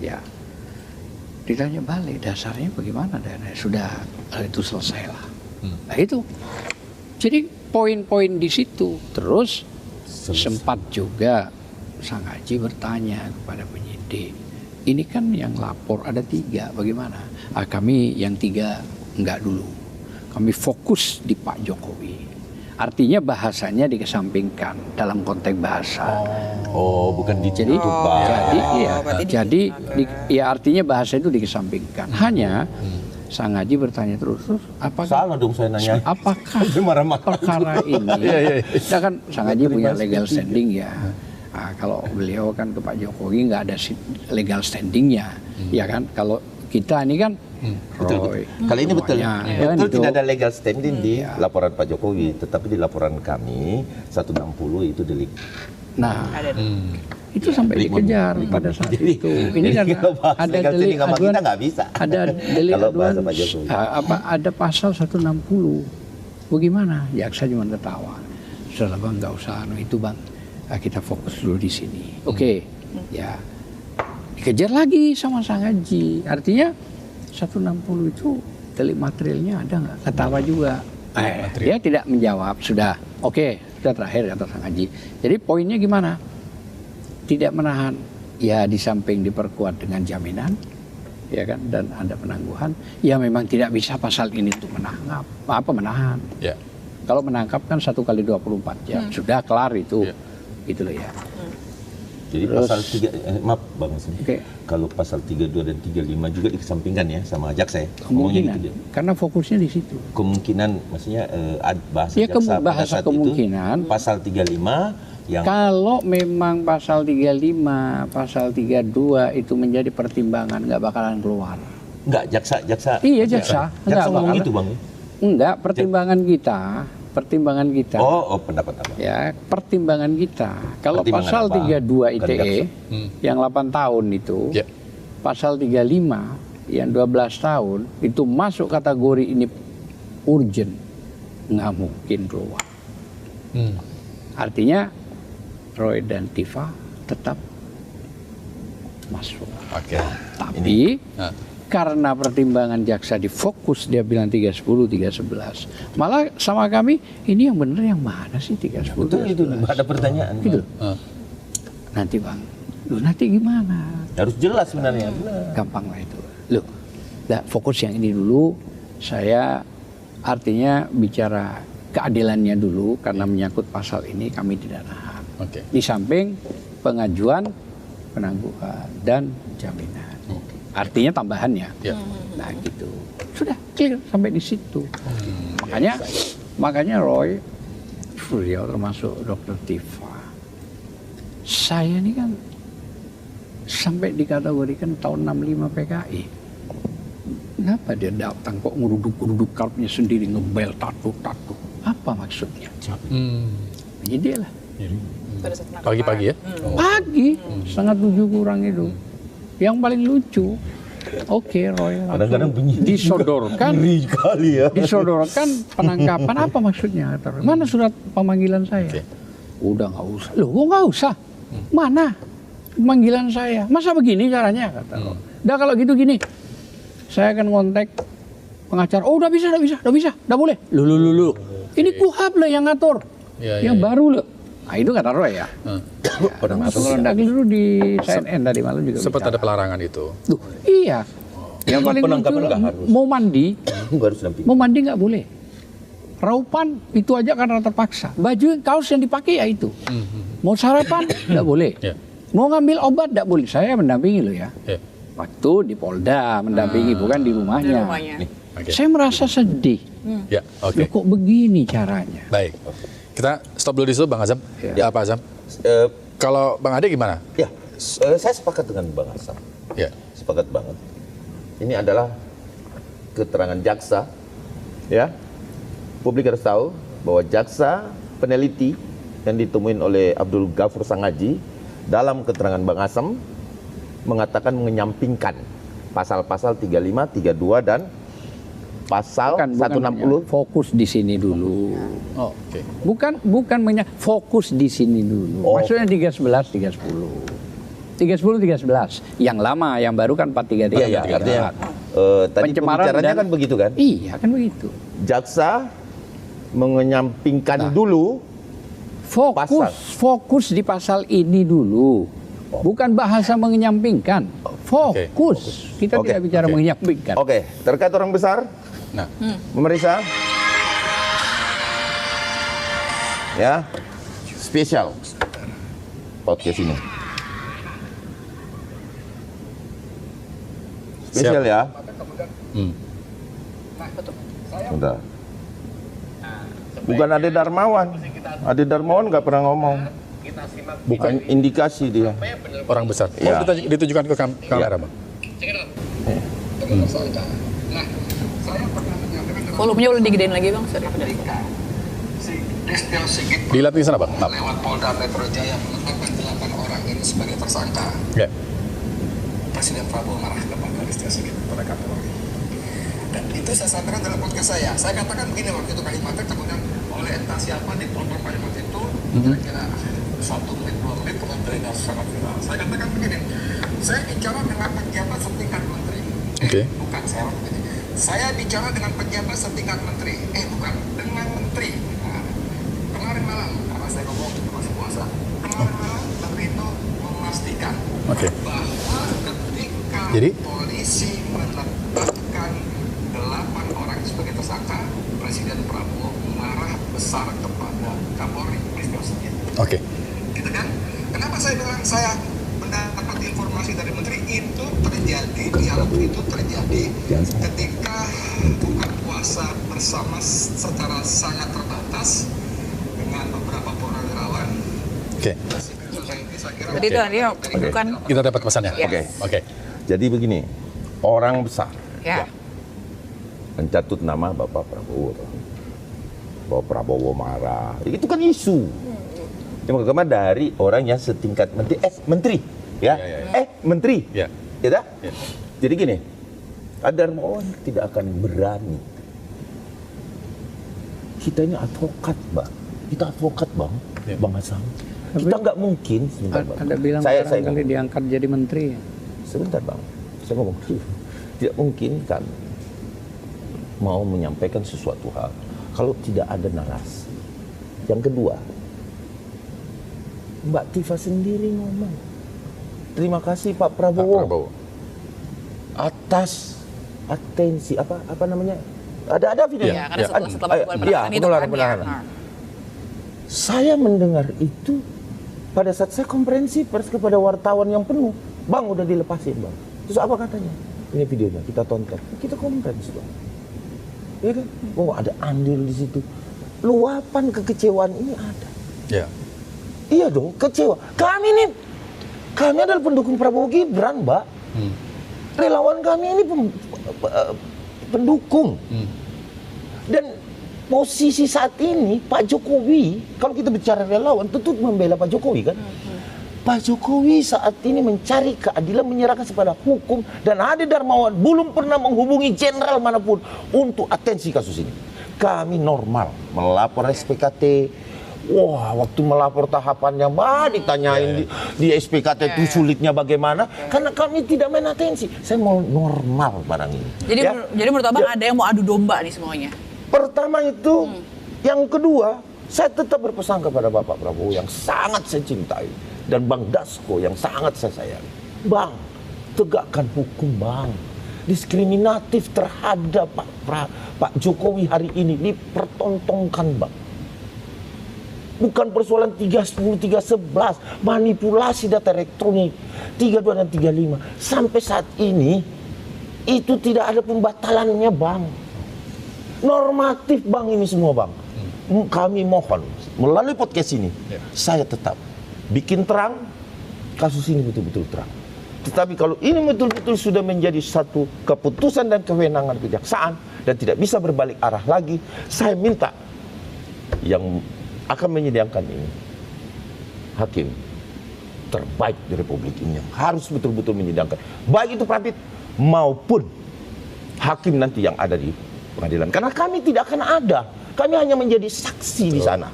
Ya. Ditanya balik dasarnya bagaimana? Dan sudah itu selesailah. Nah itu. Jadi poin-poin di situ. Terus sempat juga sang Haji bertanya kepada penyidik, ini kan yang lapor ada 3, bagaimana? Kami yang 3 enggak dulu, kami fokus di Pak Jokowi. Artinya bahasanya dikesampingkan dalam konteks bahasa.
Oh, bukan ditutup, Bang.
Jadi artinya bahasa itu dikesampingkan. Hanya Sang Haji bertanya terus apakah
Salah dong saya nanya.
apakah
Marah-marah.
perkara ini kita kan Sang Haji punya legal standing ya. Nah, kalau beliau kan ke Pak Jokowi nggak ada legal standingnya, ya kan? Kalau kita ini kan Roy.
Kali ini betul.
Ya,
Betul
itu.
tidak ada legal standing di laporan Pak Jokowi, tetapi di laporan kami 160 itu delik.
Nah, itu sampai dikejar pada saat itu. Ini kan ada
legal
delik
standing sama
aduan,
kita nggak bisa.
ada delik
Kalau
aduan,
bahasa Pak Jokowi.
ada pasal 160. Bagaimana? Jaksa cuma ketawa. Sudah Bang, nggak usah itu Bang. Kita fokus dulu di sini. Oke. Ya. Dikejar lagi sama Sang Haji. Artinya 160 itu delik materialnya ada nggak? Ketawa juga. Dia tidak menjawab. Sudah. Oke, sudah terakhir kata Sang Haji. Jadi poinnya gimana? Tidak menahan. Ya di samping diperkuat dengan jaminan, ya kan, dan ada penangguhan. Ya memang tidak bisa pasal ini untuk menahan.
Ya.
Kalau menangkap kan 1 kali 24 jam. Sudah kelar itu. Gitu loh ya.
Jadi
Terus,
pasal 3, maaf Bang Hasan.
Oke.
Kalau pasal 32 dan 35 juga dikesampingkan ya sama jaksa ya. Ngomongnya
Kemungkinan.
gitu dia.
Karena fokusnya di situ.
Kemungkinan maksudnya bahasa
Ya,
jaksa pada
bahasa
saat
kemungkinan.
itu pasal 35 yang
Kalau memang pasal 35, pasal 32 itu menjadi pertimbangan, nggak bakalan keluar.
enggak jaksa.
Iya, jaksa.
Jaksa ngomong
bakalan.
gitu Bang.
Enggak, pertimbangan kita.
Oh, pendapat apa?
Ya, pertimbangan kita. Kalau
Pertimbangan
pasal
apa?
32
Bukan
ITE yang 8 tahun itu,
Ya.
pasal 35 yang 12 tahun itu masuk kategori ini urgent, nggak mungkin keluar. Artinya Roy dan Tifa tetap masuk.
Oke.
Tapi karena pertimbangan jaksa difokus, dia bilang 310, 311. Malah sama kami, ini yang benar yang mana sih 310?
Betul itu, ada pertanyaan.
Gitu. Nanti Bang, lu nanti gimana?
Harus jelas sebenarnya.
Gampang lah itu. Loh, fokus yang ini dulu. Saya artinya bicara keadilannya dulu, karena menyangkut pasal ini kami tidak nahan.
Oke.
Di samping pengajuan penangguhan dan jaminan. Artinya tambahannya.
Ya.
Nah gitu. Sudah clear sampai di situ. Makanya Roy, beliau termasuk Dr. Tifa. Saya ini kan sampai dikategorikan tahun 65 PKI. Kenapa dia datang kok ngeruduk-ngeruduk karpnya sendiri, ngebel tatuk-tatuk? Apa maksudnya? Ini dia lah.
Pagi-pagi ya?
Pagi, setengah 7 kurang itu. Yang paling lucu, oke Roy,
Kadang-kadang bunyi
disodorkan,
ngeri kali ya.
disodorkan penangkapan. Apa maksudnya? Mana surat pemanggilan saya? Udah nggak usah. Loh, kok nggak usah? Mana pemanggilan saya? Masa begini caranya? Kata Roy. Udah kalau gitu gini, saya akan ngontek pengacara. Oh, udah bisa, udah boleh. Lu. Ini KUHAP lah yang ngatur, yang baru loh. Nah itu kata Roy ya. Masuk dulu di CNN tadi malam juga.
Sempat ada pelarangan itu.
Tuh, iya. Yang paling
penangkapan
lucu,
nggak harus.
mau mandi nggak boleh. Raupan itu aja karena terpaksa. Baju kaos yang dipakai ya itu. Mau sarapan nggak boleh. Mau ngambil obat nggak boleh. Saya mendampingi loh ya. Waktu di Polda mendampingi, bukan di rumahnya. Saya merasa sedih.
Ya, oke.
Loh, kok begini caranya?
Baik. Kita stop dulu di situ, Bang Azam. Ya, Pak Azam. Kalau Bang Ade gimana?
Ya, saya sepakat dengan Bang Hasan.
Ya.
Sepakat banget. Ini adalah keterangan jaksa. Ya, publik harus tahu bahwa jaksa peneliti yang ditemuin oleh Abdul Ghafur Sang Haji dalam keterangan Bang Asam mengatakan menyampingkan pasal-pasal 35, 32 dan pasal 160.
Fokus di sini dulu.
Oh, oke.
Bukan fokus di sini dulu. Maksudnya 311, 310. 311. Yang lama, yang baru kan 433.
Iya, artinya tadi pembicaranya kan begitu kan?
Iya, kan begitu.
Jaksa menyampingkan dulu
fokus di pasal ini dulu. Bukan bahasa menyampingkan. Fokus. Kita tidak bicara menyampingkan.
Oke, terkait orang besar.
Nah,
Memeriksa. ya, spesial podcast ini. Spesial ya. Bentar. Bukan Ade Darmawan. Ade Darmawan nggak pernah ngomong. Bukan indikasi dia.
Orang besar.
Ya.
Oh, ditujukan ke kamera, Bang.
Volumenya boleh digedein lagi bang, sorry.
Dilatih di sana, Bang. Maaf.
Lewat Polda Metro Jaya menetapkan 8 orang ini sebagai tersangka.
Ya.
Presiden Prabowo marah kepada Listio Sigit kepada Kapolri. Dan itu saya sampaikan dalam podcast saya. Saya katakan begini waktu itu kalimatnya, kemudian oleh entah siapa dipotong kalimat itu kira-kira 1 menit 2 menit kemudian beredar sangat viral. Saya katakan begini, saya bicara dengan pejabat setingkat menteri.
Oke.
Bukan saya begini. Saya bicara dengan pejabat setingkat menteri. Bukan dengan menteri. Nah, kemarin malam karena saya ngomong itu masih puasa. Kemarin malam menteri itu memastikan bahwa ketika
Jadi?
polisi menetapkan 8 orang sebagai tersangka, Presiden Prabowo marah besar kepada Kapolri Listio Sigit.
Oke.
Gitu kan? Kenapa saya bilang saya mendapat informasi dari menteri itu terjadi, dialog itu terjadi ketika buka puasa bersama secara sangat terbatas dengan beberapa purnawirawan.
Oke.
Jadi itu dia bukan.
Kita dapat pesannya.
Ya.
Oke.
Jadi begini, orang besar
Ya.
mencatut nama Bapak Prabowo. Bapak Prabowo marah. Itu kan isu. Yang pertama dari orang yang setingkat menteri. Menteri. Ya. Menteri.
Ya.
Ya tak?
Ya.
Jadi gini, Darmawan tidak akan berani. Kita ini advokat, Bang. Kita advokat, Bang.
Ya.
Bang Hasan. Kita nggak mungkin, sebentar, Bang.
Anda bilang
saya
barangkali diangkat jadi menteri.
sebentar, Bang. Saya ngomong dulu. Tidak mungkin kan mau menyampaikan sesuatu hal kalau tidak ada narasi. Yang kedua, Mbak Tifa sendiri ngomong, terima kasih Pak Prabowo, atas atensi apa namanya? Ada videonya.
Iya, karena setelah penularan itu kan
penularan. Saya mendengar itu pada saat saya konferensi pers kepada wartawan yang penuh, Bang udah dilepasin Bang. Terus apa katanya? Ini videonya kita tonton, kita konferensi Bang. Ya kan? Oh ada andil di situ. Luapan kekecewaan ini ada.
Ya.
Iya dong, kecewa. Kami adalah pendukung Prabowo Gibran, Mbak. Relawan kami ini pendukung. Dan posisi saat ini Pak Jokowi, kalau kita bicara relawan, tentu membela Pak Jokowi kan. Pak Jokowi saat ini mencari keadilan, menyerahkan kepada hukum, dan Ade Darmawan belum pernah menghubungi jenderal manapun untuk atensi kasus ini. Kami normal melapor SPKT. Wah, waktu melapor tahapannya, ditanyain di SPKT itu sulitnya bagaimana? Karena kami tidak main atensi. Saya mau normal barang ini.
Jadi menurut Abang ada yang mau adu domba nih semuanya?
Pertama itu, yang kedua, saya tetap berpesan kepada Bapak Prabowo yang sangat saya cintai dan Bang Dasko yang sangat saya sayangi. Bang, tegakkan hukum, Bang. Diskriminatif terhadap Pak Jokowi hari ini dipertontonkan, Bang. Bukan persoalan 310, 311, manipulasi data elektronik 32 dan 35. Sampai saat ini itu tidak ada pembatalannya, Bang. Normatif, Bang, ini semua, Bang. Kami mohon melalui podcast ini, saya tetap bikin terang kasus ini betul-betul terang. Tetapi kalau ini betul-betul sudah menjadi satu keputusan dan kewenangan kejaksaan dan tidak bisa berbalik arah lagi, saya minta yang akan menyidangkan ini hakim terbaik di Republik ini yang harus betul-betul menyidangkan, baik itu Pradit maupun hakim nanti yang ada di pengadilan. Karena kami tidak akan ada, kami hanya menjadi saksi di sana.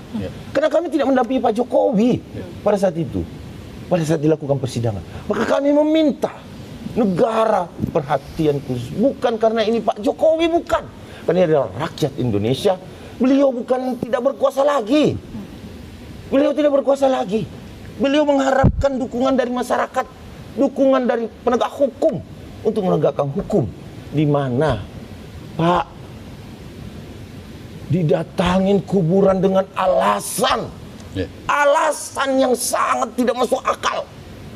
Karena kami tidak mendampingi Pak Jokowi pada saat itu, pada saat dilakukan persidangan. Maka kami meminta negara perhatian khusus, bukan karena ini Pak Jokowi, bukan, karena ini adalah rakyat Indonesia. Beliau bukan tidak berkuasa lagi. Beliau tidak berkuasa lagi. Beliau mengharapkan dukungan dari masyarakat, dukungan dari penegak hukum untuk menegakkan hukum. Di mana Pak didatangin kuburan dengan alasan yang sangat tidak masuk akal.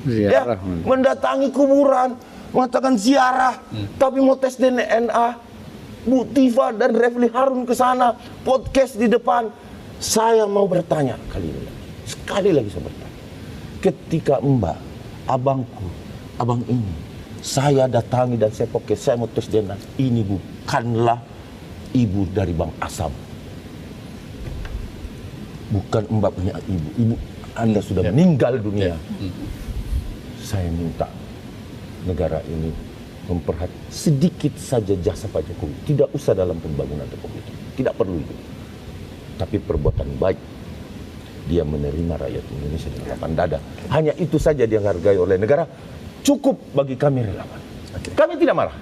Ziarah.
Mendatangi kuburan, mengatakan ziarah, tapi mau tes DNA. Bu Tifa dan Refli Harun ke sana, podcast di depan. Saya mau bertanya sekali lagi saya bertanya. Ketika Mbak, abangku, abang ini, saya datangi dan saya podcast, saya mau tes DNA. Ini bukanlah ibu dari Bang Asam. Bukan Mbak punya ibu. Ibu Anda sudah meninggal dunia. Saya minta negara ini memperhatikan sedikit saja jasa Pak Jokowi. Tidak usah dalam pembangunan Republik. Tidak perlu itu. Tapi perbuatan baik. Dia menerima rakyat Indonesia dengan lapang dada. Hanya itu saja dia hargai oleh negara. Cukup bagi kami relawan. Kami tidak marah.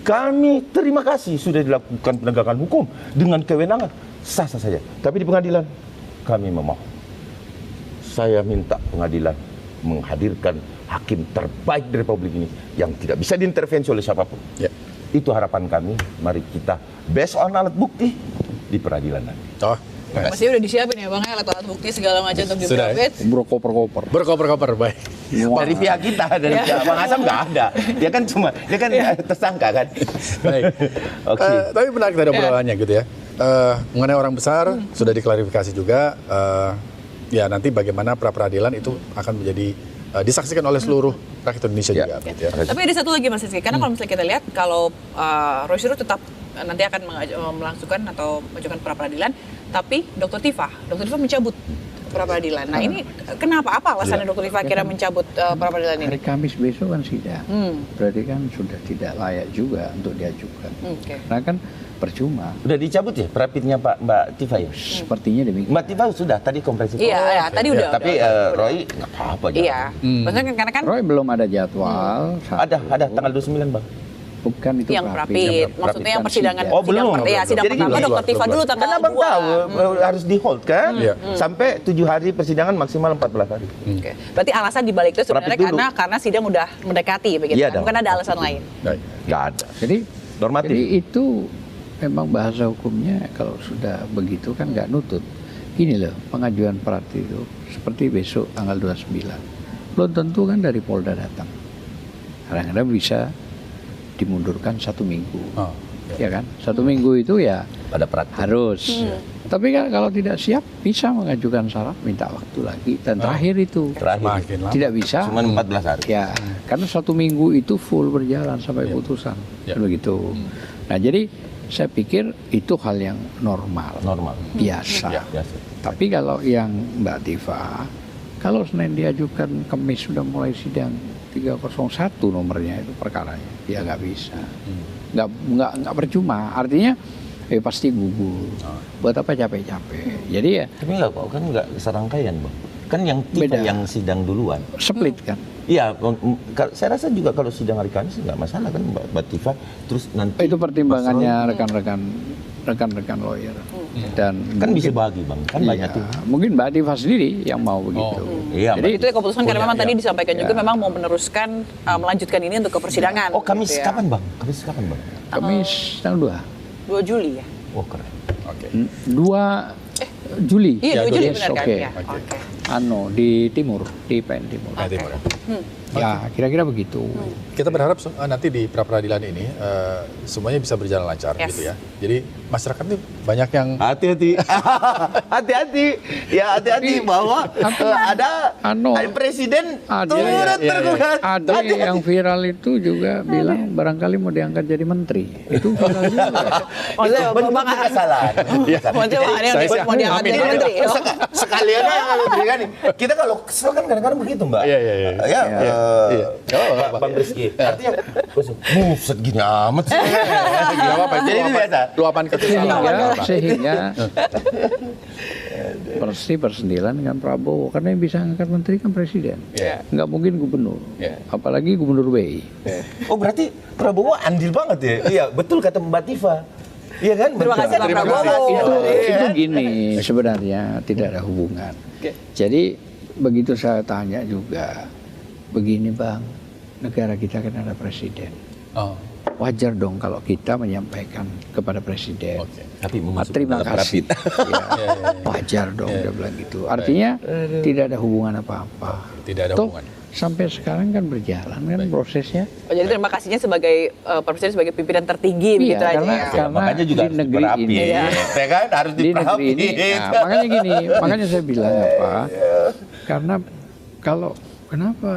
Kami terima kasih sudah dilakukan penegakan hukum dengan kewenangan. Sah-sah saja. Tapi di pengadilan kami memohon. Saya minta pengadilan menghadirkan hakim terbaik di Republik ini yang tidak bisa diintervensi oleh siapapun. Itu harapan kami. Mari kita based on alat bukti di peradilan nanti.
Masih udah disiapin ya Bang ya, alat bukti segala macam untuk diproses.
Berkoper-koper, baik.
Dari pihak kita, dari pihak Bang Asam nggak ada. Dia kan tersangka kan.
Baik. Tapi menarik tadi obrolannya gitu ya. Mengenai orang besar sudah diklarifikasi juga. Ya nanti bagaimana pra peradilan itu akan menjadi disaksikan oleh seluruh rakyat Indonesia juga. Gitu ya.
Tapi ada satu lagi Mas Rizky, karena kalau misalnya kita lihat kalau Roy Suryo tetap nanti akan melangsungkan atau mengajukan pra peradilan, tapi Dr. Tifa mencabut pra peradilan. Nah ini kenapa? Apa alasannya Dr. Tifa kira mencabut pra peradilan ini?
Hari Kamis besok kan sidang. Berarti kan sudah tidak layak juga untuk diajukan. Karena kan percuma.
Udah dicabut ya perapitnya Mbak Tifa ya?
Sepertinya demikian.
Mbak Tifa sudah tadi kompresi.
Iya, tadi udah.
Tapi Roy nggak apa-apa.
Iya. Maksudnya karena kan
Roy belum ada jadwal.
Ada tanggal 29 Bang.
Bukan itu
yang Prapit. Maksudnya yang persidangan.
Oh belum.
Sidang pertama Dr. Tifa dulu tanggal 2.
Kan Abang tahu harus di hold kan? Sampai 7 hari persidangan maksimal 14 hari.
Oke. Berarti alasan dibalik itu sebenarnya karena sidang udah mendekati begitu.
Iya,
Bukan ada alasan lain.
Nggak ada.
Jadi
normatif.
Jadi itu memang bahasa hukumnya kalau sudah begitu kan nggak nutut. Gini loh, pengajuan pra itu seperti besok tanggal 29. Belum tentu kan dari Polda datang. Kadang-kadang bisa dimundurkan 1 minggu. Ya kan? 1 minggu itu ya harus. Tapi kan kalau tidak siap bisa mengajukan syarat minta waktu lagi. Dan terakhir itu tidak bisa.
Cuma 14 hari.
Ya, karena 1 minggu itu full berjalan sampai putusan. Begitu. Nah jadi saya pikir itu hal yang normal. Biasa. Tapi kalau yang Mbak Tifa, kalau Senin diajukan, Kamis sudah mulai sidang 301 nomornya itu perkaranya, ya nggak bisa, nggak percuma. Artinya pasti gugur. Buat apa capek-capek? Jadi ya.
Tapi nggak kok, kan nggak serangkaian Bang. Kan yang Tifa yang sidang duluan.
Split kan?
Iya, saya rasa juga kalau sidang hari Kamis nggak masalah kan Mbak Tifa. Terus nanti
itu pertimbangannya rekan-rekan lawyer. Dan
kan bisa bagi Bang, kan banyak tim.
Mungkin Mbak Tifa sendiri yang mau begitu.
Iya.
Jadi itu keputusan karena memang tadi disampaikan juga memang mau meneruskan melanjutkan ini untuk ke persidangan.
Oh Kamis
gitu ya.
kapan Bang? Kamis kapan Bang?
Kamis tanggal
2 Juli ya.
Oh keren.
2 Juli.
Iya 2 Juli benar kan?
Oke.
Ya.
Di timur, di PN Timur. Ya kira-kira begitu.
Kita berharap nanti di pra peradilan ini semuanya bisa berjalan lancar gitu ya. Jadi masyarakat ini banyak yang
hati-hati, hati-hati bahwa ada presiden turut tergugat.
Ada yang viral itu juga bilang barangkali mau diangkat jadi menteri. Itu viral juga.
Bentuk kesalahan.
Mau diangkat jadi menteri.
Sekalian kan kita kalau kesel kan kadang-kadang begitu Mbak. Iya. Bang Rizky. Artinya buset gini amat sih. Jadi ini biasa.
Luapan kesalahan.
Sehingga pasti bersendilan dengan Prabowo karena yang bisa angkat menteri kan presiden. Nggak mungkin gubernur. Apalagi gubernur BI.
Oh berarti Prabowo andil banget ya? Iya betul kata Mbak Tifa. Iya kan?
Terima kasih Pak Prabowo.
Itu gini sebenarnya tidak ada hubungan. Jadi begitu saya tanya juga, begini Bang, negara kita kan ada presiden. wajar dong kalau kita menyampaikan kepada presiden.
Tapi memasuk
Terima
dalam
kasih.
rapid.
Ya, wajar dong dia bilang gitu. Artinya tidak ada hubungan apa-apa.
Tidak ada
Toh,
hubungan.
sampai sekarang kan berjalan kan prosesnya.
Oh, jadi terima kasihnya sebagai Pak Presiden sebagai pimpinan tertinggi
Iya,
begitu aja
karena-
ya.
karena
Makanya juga
di
harus
negeri
diperapit.
ini,
Ya kan? Harus
Di negeri ini,
diperapit.
nah, makanya gini, makanya saya bilang apa? Karena kalau kenapa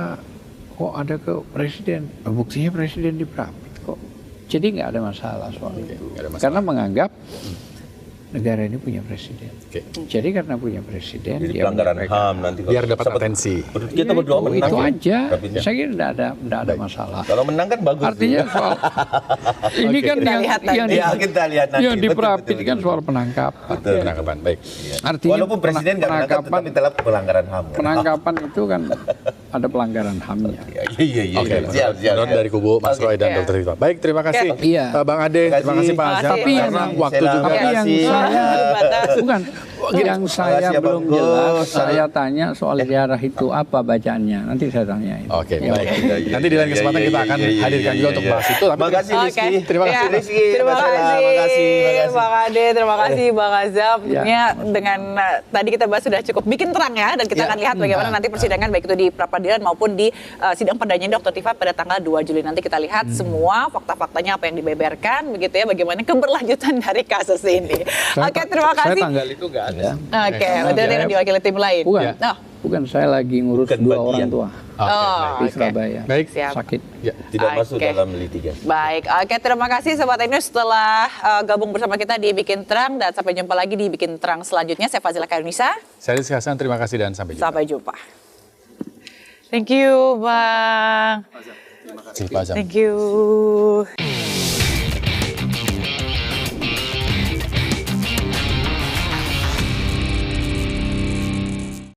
kok ada ke presiden? Buktinya presiden diperapit kok. Jadi nggak ada masalah soal itu.
nggak ada masalah.
Karena menganggap negara ini punya presiden.
Oke.
Jadi karena punya presiden,
Jadi
dia
pelanggaran
menyampaikan.
HAM nanti.
Biar dapat atensi.
Kita berdoa menang.
itu
ya,
aja.
rapidnya.
Saya kira nggak ada masalah.
Kalau menang kan bagus.
Artinya
juga.
soal ini kan
Kita lihat nanti.
Ya, kita lihat nanti.
yang
Betul,
diperapit
betul,
kan
betul.
soal penangkapan.
Betul.
Penangkapan, baik.
Artinya
Walaupun presiden nggak menangkap,
penangkapan
tetapi telah pelanggaran HAM.
penangkapan itu kan ada pelanggaran HAM-nya.
Iya.
Oke,
Siap.
menurut dari kubu Mas Roy dan
Iya.
Dr. Tifah. Baik, terima kasih.
Iya.
Bang Ade, terima kasih Pak Azhar.
Tapi
Karena
yang-
waktu
Sela-
juga.
Tapi yang
kasih.
saya
Terbatas.
bukan yang saya
Makasih ya,
belum
Bang
jelas,
Gus.
saya tanya soal ziarah itu apa bacaannya. Nanti saya tanyain.
Oke,
Ya,
baik.
iya, iya,
Nanti di lain
iya,
kesempatan
iya,
kita
iya,
akan
iya, iya,
hadirkan
iya,
juga
iya,
untuk
iya.
bahas itu. Tapi
Makasih
Oke.
Rizky.
Terima kasih,
Ya.
Rizky.
Terima
Mas Ella.
kasih.
Makasih.
Bang Ade, terima kasih Bang Azhar.
Ya.
Tentunya dengan tadi kita bahas sudah cukup bikin terang ya, dan kita
Ya.
akan lihat bagaimana nanti persidangan baik itu di pra-peradilan maupun di sidang perdana Dr. Tifah pada tanggal 2 Juli nanti. Kita lihat semua fakta-faktanya apa yang dibeberkan begitu ya, bagaimana keberlanjutan dari kasus ini. Oke, terima
Saya
kasih.
tanggal itu nggak ada.
Oke, berarti nanti diwakili tim lain.
Bukan,
Oh,
bukan saya lagi ngurus
Bukan
2
bagian.
orang tua
Oke, baik.
di
oke.
Surabaya.
Baik.
Siap.
Sakit.
Ya.
Tidak masuk
Oke.
dalam litigasi.
Baik, oke, terima kasih Sobat News setelah gabung bersama kita di Bikin Terang, dan sampai jumpa lagi di Bikin Terang selanjutnya. Saya Fazila Kairunisa,
Saya Rizky Hasan, terima kasih dan sampai jumpa.
sampai jumpa. Thank you Bang,
Terima kasih, Pak Azhar.
thank you.